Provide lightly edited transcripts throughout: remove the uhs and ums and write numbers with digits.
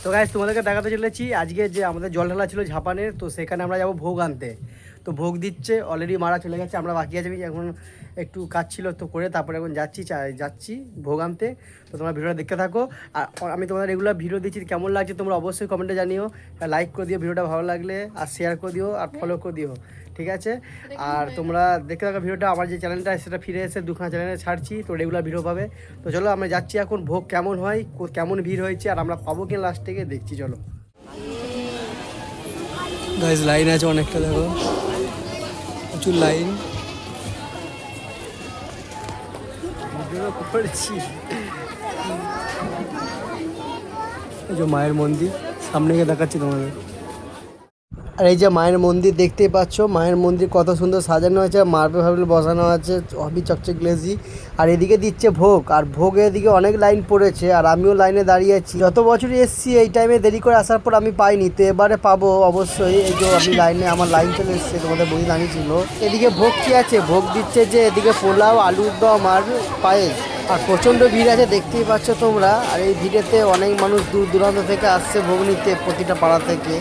তো গাইস তোমাদেরকে দেখাতে চলেছি আজকে যে আমাদের জল ঢালা ছিল ঝাপানের, তো সেখানে আমরা যাবো ভোগ আনতে। তো ভোগ দিচ্ছে, অলরেডি মারা চলে গেছে, আমরা বাকি আছে এখন একটু কাজ ছিল তো করে তারপরে এখন যাচ্ছি ভোগ আনতে। তো তোমরা ভিডিওটা দেখতে থাকো। আর আমি তোমাদের রেগুলার ভিডিও দিচ্ছি, কেমন লাগছে তোমরা অবশ্যই কমেন্টে জানিও। লাইক করে দিও ভিডিওটা ভালো লাগলে, আর শেয়ার করে দিও, আর ফলো করে দিও, ঠিক আছে? আর তোমরা দেখতে থাকো ভিডিওটা। আমার যে চ্যানেলটা সেটা ফিরে এসে দুখানা চ্যানেলে ছাড়ছি, তো রেগুলার ভিডিও পাবে। তো চলো আমরা যাচ্ছি এখন, ভোগ কেমন হয়, কেমন ভিড় হয়েছে, আর আমরা পাবো কি লাস্ট থেকে দেখছি। চলো গাইস, লাইন আছে অনেকটা, দেখো প্রচুর লাইন করছি। এই যে মায়ের মন্দির, সামনে গিয়ে দেখাচ্ছি তোমাদের। আর এই যে মায়ের মন্দির দেখতেই পাচ্ছ, মায়ের মন্দির কত সুন্দর সাজানো হয়েছে, মার্বেল ফার্বেল বসানো আছে, হবি চকচক গ্লেজি। আর এদিকে দিচ্ছে ভোগ, আর ভোগের দিকে অনেক লাইন পড়েছে, আর আমিও লাইনে দাঁড়িয়ে আছি। যত বছরই এসেছি এই টাইমে দেরি করে আসার পর আমি পাইনি, তো এবারে পাবো অবশ্যই। এই যে আমি লাইনে, আমার লাইন চলে এসছে, তোমাদের বই দাঁড়িয়েছিল। এদিকে ভোগ কি আছে, ভোগ দিচ্ছে যে এদিকে পোলাও, আলুর দম আর পায়েস। আর প্রচণ্ড ভিড় আছে দেখতেই পাচ্ছ তোমরা। আর এই ভিড়েতে অনেক মানুষ দূর দূরান্ত থেকে আসছে ভোগ নিতে, প্রতিটা পাড়া থেকে।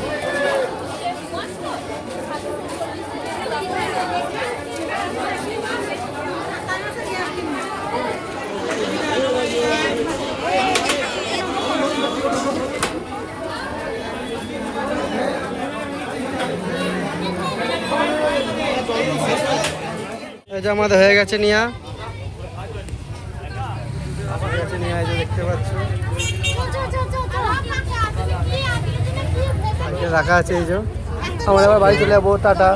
এই যে আমাদের হয়ে গেছে নিয়া, দেখতে পাচ্ছ রাখা আছে। এই যে আমরা আবার বাড়ি চলে যাবো, টাটা।